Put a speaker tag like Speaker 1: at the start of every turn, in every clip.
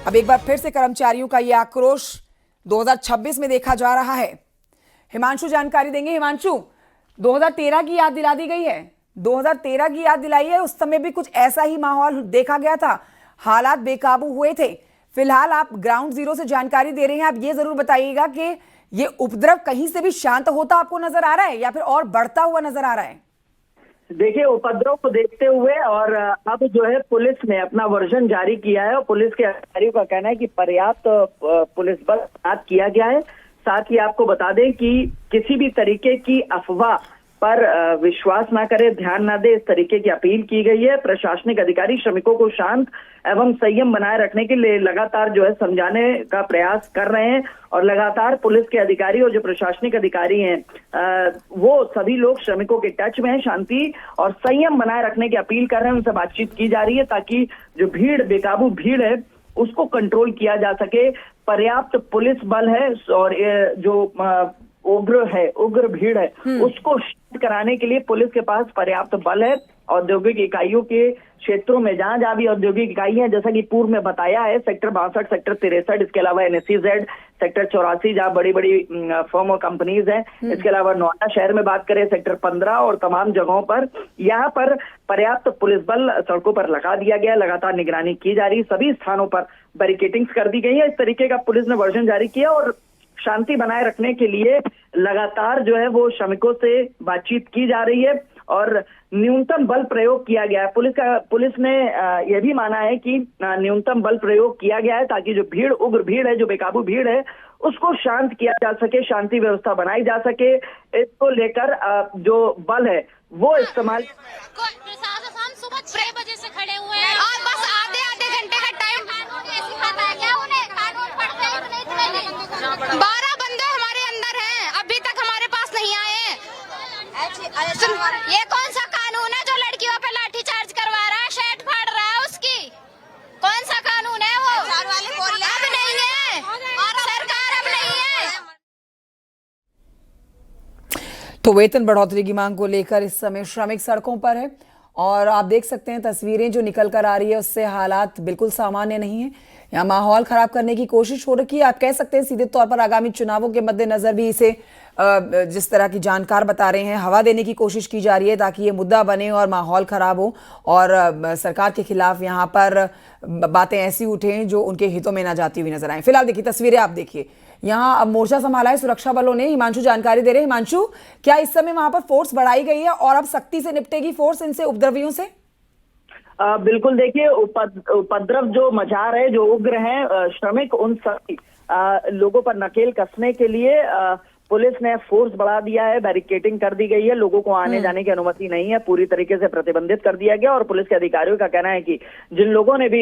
Speaker 1: अब एक बार फिर से कर्मचारियों का यह आक्रोश 2026 में देखा जा रहा है। हिमांशु जानकारी देंगे। हिमांशु, 2013 की याद दिला दी गई है। 2013 की याद दिलाई है। उस समय भी कुछ ऐसा ही माहौल देखा गया था, हालात बेकाबू हुए थे। फिलहाल आप ग्राउंड जीरो से जानकारी दे रहे हैं। आप ये जरूर बताइएगा कि ये उपद्रव कहीं से भी शांत होता आपको नजर आ रहा है या फिर और बढ़ता हुआ नजर आ रहा है?
Speaker 2: देखिए, उपद्रव को देखते हुए और अब जो है पुलिस ने अपना वर्जन जारी किया है और पुलिस के अधिकारियों का कहना है कि पर्याप्त पुलिस बल तैनात किया गया है। साथ ही आपको बता दें कि किसी भी तरीके की अफवाह पर विश्वास ना करे, ध्यान ना दे, इस तरीके की अपील की गई है। प्रशासनिक अधिकारी श्रमिकों को शांत एवं संयम बनाए रखने के लिए लगातार जो है समझाने का प्रयास कर रहे हैं और लगातार पुलिस के अधिकारी और जो प्रशासनिक अधिकारी हैं वो सभी लोग श्रमिकों के टच में हैं, शांति और संयम बनाए रखने की अपील कर रहे हैं। उनसे बातचीत की जा रही है ताकि जो भीड़, बेकाबू भीड़ है, उसको कंट्रोल किया जा सके। पर्याप्त पुलिस बल है और जो उग्र भीड़ है उसको शांत कराने के लिए पुलिस के पास पर्याप्त बल है। औद्योगिक इकाइयों के क्षेत्रों में जहां जहां भी औद्योगिक इकाई है, जैसा कि पूर्व में बताया है, सेक्टर 62, सेक्टर 63, इसके अलावा NSEZ, सेक्टर 84 जहां बड़ी बड़ी फर्म और कंपनीज हैं, इसके अलावा नोएडा शहर में बात करें सेक्टर 15 और तमाम जगहों पर यहाँ पर पर्याप्त पुलिस बल सड़कों पर लगा दिया गया। लगातार निगरानी की जा रही, सभी स्थानों पर बैरिकेडिंग्स कर दी गई है। इस तरीके का पुलिस ने वर्जन जारी किया और शांति बनाए रखने के लिए लगातार जो है वो श्रमिकों से बातचीत की जा रही है और न्यूनतम बल प्रयोग किया गया है। पुलिस ने यह भी माना है कि न्यूनतम बल प्रयोग किया गया है ताकि जो भीड़, उग्र भीड़ है, जो बेकाबू भीड़ है, उसको शांत किया जा सके, शांति व्यवस्था बनाई जा सके। इसको लेकर जो बल है वो इस्तेमाल।
Speaker 3: प्रशासन सुबह 6 बजे से खड़े हुए हैं और बस आधे घंटे का टाइम सिखाता है क्या उन्हें? कानून पढ़ते हैं नहीं। 12 बंदे हमारे अंदर हैं, अभी तक हमारे पास नहीं आए। ये कौन सा कानून है जो लड़कियों पे लाठी चार्ज करवा रहा है, शर्ट फाड़ रहा है उसकी? कौन सा कानून है वो? अब नहीं है और सरकार अब नहीं है।
Speaker 1: तो वेतन बढ़ोतरी की मांग को लेकर इस समय श्रमिक सड़कों पर है और आप देख सकते हैं तस्वीरें जो निकल कर आ रही है, उससे हालात बिल्कुल सामान्य नहीं है। यहाँ माहौल खराब करने की कोशिश हो रही है। आप कह सकते हैं सीधे तौर पर आगामी चुनावों के मद्देनजर भी इसे जिस तरह की जानकार बता रहे हैं, हवा देने की कोशिश की जा रही है ताकि ये मुद्दा बने और माहौल खराब हो और सरकार के खिलाफ यहाँ पर बातें ऐसी उठें जो उनके हितों में ना जाती हुई नजर आए। फिलहाल देखिए तस्वीरें, आप देखिए यहाँ अब मोर्चा संभाला है सुरक्षा बलों ने। हिमांशु जानकारी दे रहे हैं। हिमांशु, क्या इस समय वहां पर फोर्स बढ़ाई गई है और अब सख्ती से निपटेगी फोर्स इनसे उपद्रवियों से?
Speaker 2: बिल्कुल, देखिए उपद्रव जो मचा रहे, जो उग्र हैं श्रमिक, उन सभी लोगों पर नकेल कसने के लिए पुलिस ने फोर्स बढ़ा दिया है, बैरिकेडिंग कर दी गई है, लोगों को आने जाने की अनुमति नहीं है, पूरी तरीके से प्रतिबंधित कर दिया गया। और पुलिस के अधिकारियों का कहना है कि जिन लोगों ने भी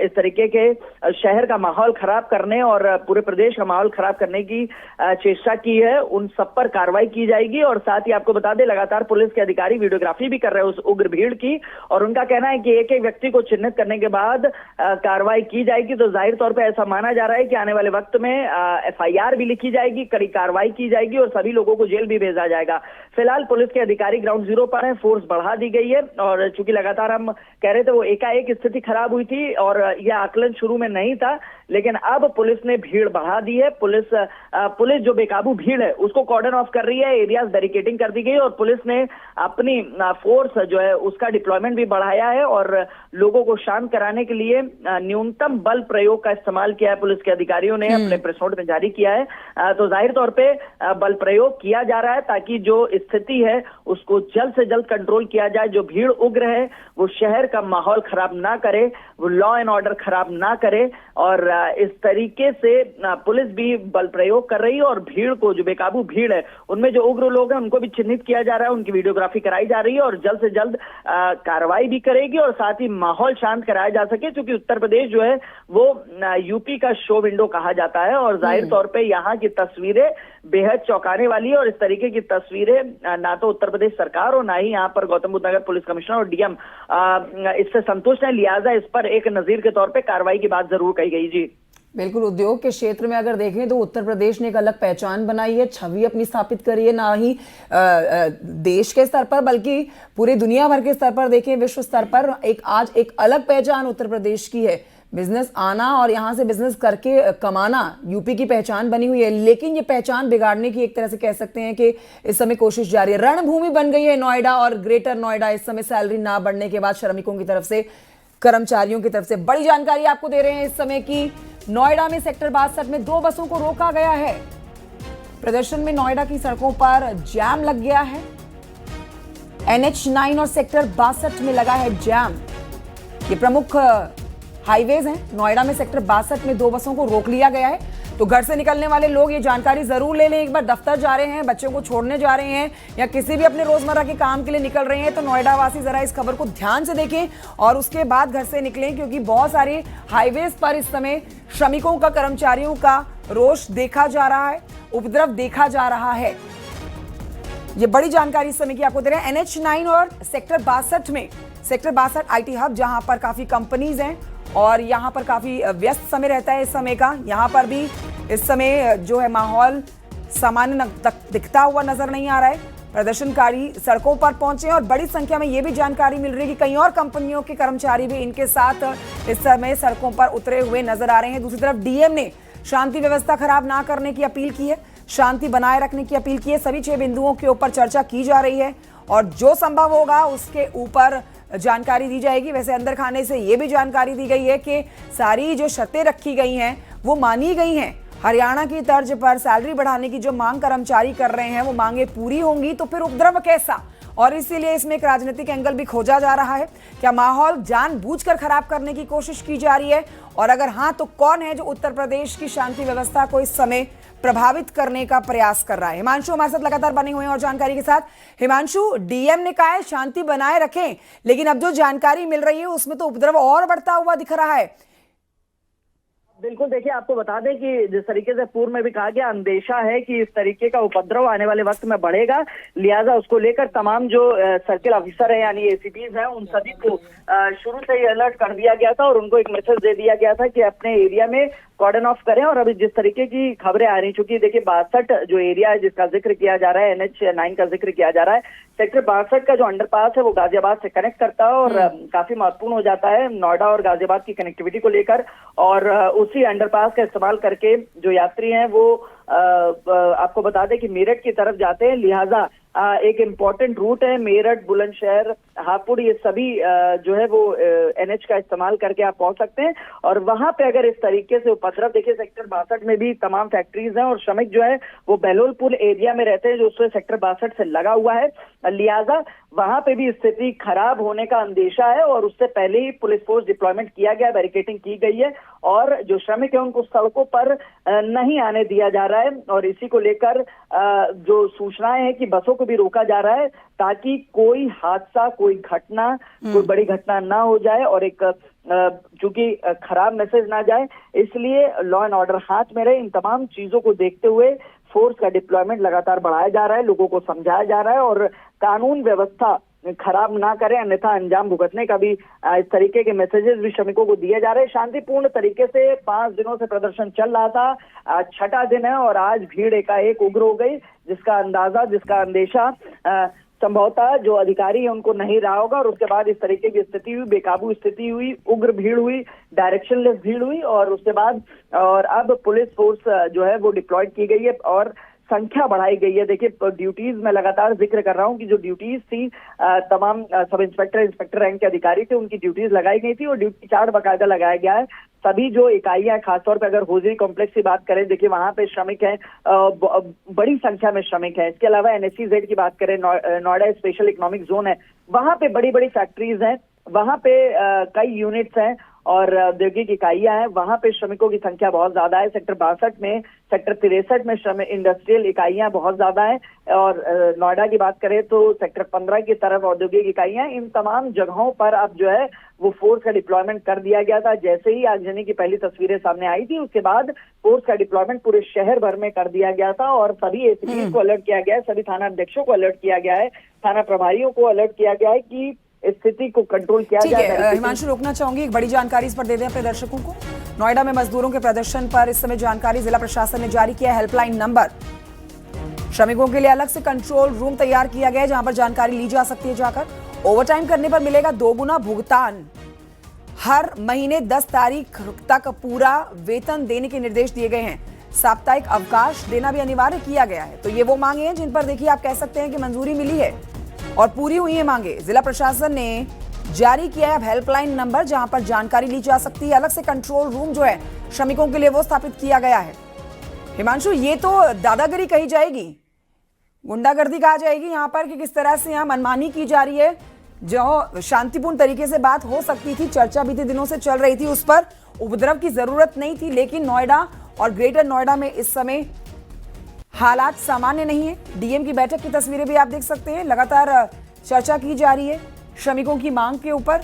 Speaker 2: इस तरीके के शहर का माहौल खराब करने और पूरे प्रदेश का माहौल खराब करने की चेष्टा की है, उन सब पर कार्रवाई की जाएगी। और साथ ही आपको बता दें, लगातार पुलिस के अधिकारी वीडियोग्राफी भी कर रहे हैं उस उग्र भीड़ की और उनका कहना है कि एक एक व्यक्ति को चिन्हित करने के बाद कार्रवाई की जाएगी। तो जाहिर तौर पर ऐसा माना जा रहा है कि आने वाले वक्त में FIR भी लिखी जाएगी, कड़ी कार्रवाई की जाएगी और सभी लोगों को जेल भी भेजा जाएगा। फिलहाल पुलिस के अधिकारी ग्राउंड जीरो पर हैं, फोर्स बढ़ा दी गई है और चूंकि लगातार हम कह रहे थे वो एकाएक स्थिति खराब हुई थी और यह आकलन शुरू में नहीं था, लेकिन अब पुलिस ने भीड़ बढ़ा दी है। पुलिस जो बेकाबू भीड़ है उसको कॉर्डन ऑफ कर रही है, एरियाज बैरिकेडिंग कर दी गई और पुलिस ने अपनी फोर्स जो है उसका डिप्लॉयमेंट भी बढ़ाया है और लोगों को शांत कराने के लिए न्यूनतम बल प्रयोग का इस्तेमाल किया है। पुलिस के अधिकारियों ने अपने प्रेस नोट में जारी किया है। तो जाहिर तौर पे बल प्रयोग किया जा रहा है ताकि जो स्थिति है उसको जल्द से जल्द कंट्रोल किया जाए। जो भीड़ उग्र है वो शहर का माहौल खराब ना करे, वो लॉ एंड ऑर्डर खराब ना करे और इस तरीके से पुलिस भी बल प्रयोग कर रही है और भीड़ को, जो बेकाबू भीड़ है, उनमें जो उग्र लोग हैं उनको भी चिन्हित किया जा रहा है, उनकी वीडियोग्राफी कराई जा रही है और जल्द से जल्द कार्रवाई भी करेगी और साथ ही माहौल शांत कराया जा सके। क्योंकि उत्तर प्रदेश जो है वो यूपी का शो विंडो कहा जाता है और जाहिर तौर पर यहाँ की तस्वीरें बेहद चौंकाने वाली है और इस तरीके की तस्वीरें ना तो उत्तर प्रदेश सरकार और ना ही यहाँ पर गौतम बुद्ध नगर पुलिस कमिश्नर और DM इससे संतुष्ट है। लिहाजा इस पर एक नजीर के तौर पे कार्रवाई की बात जरूर कही गई। जी
Speaker 1: बिल्कुल, उद्योग के क्षेत्र में अगर देखें तो उत्तर प्रदेश ने एक अलग पहचान बनाई है, छवि अपनी स्थापित करी है, ना ही देश के स्तर पर बल्कि पूरी दुनिया भर के स्तर पर देखें, विश्व स्तर पर आज एक अलग पहचान उत्तर प्रदेश की है। बिजनेस आना और यहाँ से बिजनेस करके कमाना यूपी की पहचान बनी हुई है, लेकिन ये पहचान बिगाड़ने की एक तरह से कह सकते हैं कि इस समय कोशिश जारी है। रणभूमि बन गई है नोएडा और ग्रेटर नोएडा इस समय सैलरी ना बढ़ने के बाद श्रमिकों की तरफ से, कर्मचारियों की तरफ से। बड़ी जानकारी आपको दे रहे हैं इस समय की नोएडा में सेक्टर 62 में 2 बसों को रोका गया है। प्रदर्शन में नोएडा की सड़कों पर जैम लग गया है। NH9 और सेक्टर 62 में लगा है जैम। ये प्रमुख हाईवेज हैं। नोएडा में सेक्टर 62 में 2 बसों को रोक लिया गया है। तो घर से निकलने वाले लोग ये जानकारी जरूर ले लें। एक बार दफ्तर जा रहे हैं, बच्चों को छोड़ने जा रहे हैं या किसी भी अपने रोजमर्रा के काम के लिए निकल रहे हैं, तो नोएडा वासी जरा इस खबर को ध्यान से देखें और उसके बाद घर से निकलें, क्योंकि बहुत सारे हाईवेज पर इस समय श्रमिकों का, कर्मचारियों का रोष देखा जा रहा है, उपद्रव देखा जा रहा है। ये बड़ी जानकारी इस समय की आपको दे रहे हैं। NH9 और सेक्टर 62 में, सेक्टर 62 IT हब, जहां पर काफी कंपनीज हैं और यहाँ पर काफी व्यस्त समय रहता है इस समय का। यहाँ पर भी इस समय जो है माहौल सामान्य दिखता हुआ नजर नहीं आ रहा है। प्रदर्शनकारी सड़कों पर पहुंचे और बड़ी संख्या में ये भी जानकारी मिल रही है कि कई और कंपनियों के कर्मचारी भी इनके साथ इस समय सड़कों पर उतरे हुए नजर आ रहे हैं। दूसरी तरफ DM ने शांति व्यवस्था खराब ना करने की अपील की है, शांति बनाए रखने की अपील की है। सभी 6 बिंदुओं के ऊपर चर्चा की जा रही है और जो संभव होगा उसके ऊपर जानकारी दी जाएगी। वैसे अंदर खाने से ये भी जानकारी दी गई है कि सारी जो शर्तें रखी गई हैं वो मानी गई हैं। हरियाणा की तर्ज पर सैलरी बढ़ाने की जो मांग कर्मचारी कर रहे हैं वो मांगे पूरी होंगी तो फिर उपद्रव कैसा, और इसीलिए इसमें एक राजनीतिक एंगल भी खोजा जा रहा है। क्या माहौल जानबूझकर खराब करने की कोशिश की जा रही है, और अगर हाँ तो कौन है जो उत्तर प्रदेश की शांति व्यवस्था को इस समय प्रभावित करने का प्रयास कर रहा है। हिमांशु हमारे साथ लगातार बने हुए हैं और जानकारी के साथ। हिमांशु, DM ने कहा है शांति बनाए रखें, लेकिन अब जो जानकारी मिल रही है उसमें तो उपद्रव और बढ़ता हुआ दिख रहा है।
Speaker 2: बिल्कुल, देखिए आपको बता दें कि जिस तरीके से पूर्व में भी कहा गया, अंदेशा है कि इस तरीके का उपद्रव आने वाले वक्त में बढ़ेगा, लिहाजा उसको लेकर तमाम जो सर्किल ऑफिसर है यानी ACPs हैं उन सभी को शुरू से ही अलर्ट कर दिया गया था और उनको एक मैसेज दे दिया गया था कि अपने एरिया में कॉर्डन ऑफ करें। और अभी जिस तरीके की खबरें आ रही, चूंकि देखिए 62 जो एरिया है जिसका जिक्र किया जा रहा है, NH9 का जिक्र किया जा रहा है, सेक्टर 62 का जो अंडरपास है वो गाजियाबाद से कनेक्ट करता है और काफी महत्वपूर्ण हो जाता है नोएडा और गाजियाबाद की कनेक्टिविटी को लेकर। और उसी अंडरपास का इस्तेमाल करके जो यात्री हैं वो आपको बता दें कि मेरठ की तरफ जाते हैं, लिहाजा एक इम्पोर्टेंट रूट है मेरठ, बुलंदशहर, हापुड़, ये सभी जो है वो NH का इस्तेमाल करके आप पहुंच सकते हैं। और वहां पे अगर इस तरीके से उपद्रव, देखिए सेक्टर 62 में भी तमाम फैक्ट्रीज हैं और श्रमिक जो है वो बहलोलपुर एरिया में रहते हैं जो उससे सेक्टर 62 से लगा हुआ है, लिहाजा वहां पे भी स्थिति खराब होने का अंदेशा है और उससे पहले ही पुलिस फोर्स डिप्लॉयमेंट किया गया, बैरिकेडिंग की गई है और जो श्रमिक है उनको सड़कों पर नहीं आने दिया जा रहा है। और इसी को लेकर जो सूचनाएं हैं कि बसों को भी रोका जा रहा है ताकि कोई हादसा, कोई घटना, कोई बड़ी घटना ना हो जाए और एक चूंकि खराब मैसेज ना जाए, इसलिए लॉ एंड ऑर्डर हाथ में रहे। इन तमाम चीजों को देखते हुए फोर्स का डिप्लॉयमेंट लगातार बढ़ाया जा रहा है, लोगों को समझाया जा रहा है और कानून व्यवस्था खराब ना करें अन्यथा अंजाम भुगतने का भी इस तरीके के मैसेजेस भी श्रमिकों को दिए जा रहे हैं। शांतिपूर्ण तरीके से 5 दिनों से प्रदर्शन चल रहा था, आज 6वां दिन है और आज भीड़ एकाएक उग्र हो गई, जिसका अंदाजा, जिसका अंदेशा संभवतः जो अधिकारी है उनको नहीं रहा होगा और उसके बाद इस तरीके की स्थिति हुई, बेकाबू स्थिति हुई, उग्र भीड़ हुई, डायरेक्शनलेस भीड़ हुई और उसके बाद और अब पुलिस फोर्स जो है वो डिप्लॉयड की गई है और संख्या बढ़ाई गई है। देखिए ड्यूटीज में लगातार जिक्र कर रहा हूं कि जो ड्यूटीज थी तमाम सब इंस्पेक्टर, इंस्पेक्टर रैंक के अधिकारी थे, उनकी ड्यूटीज लगाई गई थी और ड्यूटी चार्ट बाकायदा लगाया गया है। सभी जो इकाइयां, खासतौर पर अगर होजरी कॉम्प्लेक्स की बात करें, देखिए वहां पे श्रमिक हैं, बड़ी संख्या में श्रमिक हैं। इसके अलावा NSEZ की बात करें, नोएडा स्पेशल इकोनॉमिक जोन है, वहां पे बड़ी बड़ी फैक्ट्रीज हैं, वहां पे कई यूनिट्स हैं और औद्योगिक इकाइयां हैं, वहां पे श्रमिकों की संख्या बहुत ज्यादा है। सेक्टर 62 में, सेक्टर 63 में श्रमिक इंडस्ट्रियल इकाइयां बहुत ज्यादा है और नोएडा की बात करें तो सेक्टर 15 की तरफ औद्योगिक इकाइयां। इन तमाम जगहों पर अब जो है वो फोर्स का डिप्लॉयमेंट कर दिया गया था। जैसे ही आगजनी की पहली तस्वीरें सामने आई थी उसके बाद फोर्स का डिप्लॉयमेंट पूरे शहर भर में कर दिया गया था और सभी ACPs को अलर्ट किया गया है, सभी थाना अध्यक्षों को अलर्ट किया गया है, थाना प्रभारियों को अलर्ट किया गया है कि स्थिति को कंट्रोल किया जाए।
Speaker 1: हिमांशु, रोकना चाहूंगी, एक बड़ी जानकारी इस पर दे दें अपने दर्शकों को। नोएडा में मजदूरों के प्रदर्शन पर इस समय जानकारी जिला प्रशासन ने जारी किया है। हेल्पलाइन नंबर, श्रमिकों के लिए अलग से कंट्रोल रूम तैयार किया गया है जहां पर जानकारी ली जा सकती है जाकर। ओवरटाइम करने पर मिलेगा 2 गुना भुगतान। हर महीने 10 तारीख तक पूरा वेतन देने के निर्देश दिए गए हैं। साप्ताहिक अवकाश देना भी अनिवार्य किया गया है। तो ये वो मांगे हैं जिन पर देखिए आप कह सकते हैं कि मंजूरी मिली है और पूरी हुई है मांगे। जिला प्रशासन ने जारी किया है अब हेल्पलाइन नंबर, जहां पर जानकारी ली जा सकती है। अलग से कंट्रोल रूम जो है श्रमिकों के लिए वो स्थापित किया गया है। हिमांशु, ये तो दादागिरी कही जाएगी, गुंडागर्दी कहा जाएगी यहाँ पर कि किस तरह से यहाँ मनमानी की जा रही है। जो शांतिपूर्ण तरीके से बात हो सकती थी, चर्चा बीते दिनों से चल रही थी, उस पर उपद्रव की जरूरत नहीं थी। लेकिन नोएडा और ग्रेटर नोएडा में इस समय हालात सामान्य नहीं है। डीएम की बैठक की तस्वीरें भी आप देख सकते हैं। लगातार चर्चा की जा रही है श्रमिकों की मांग के ऊपर।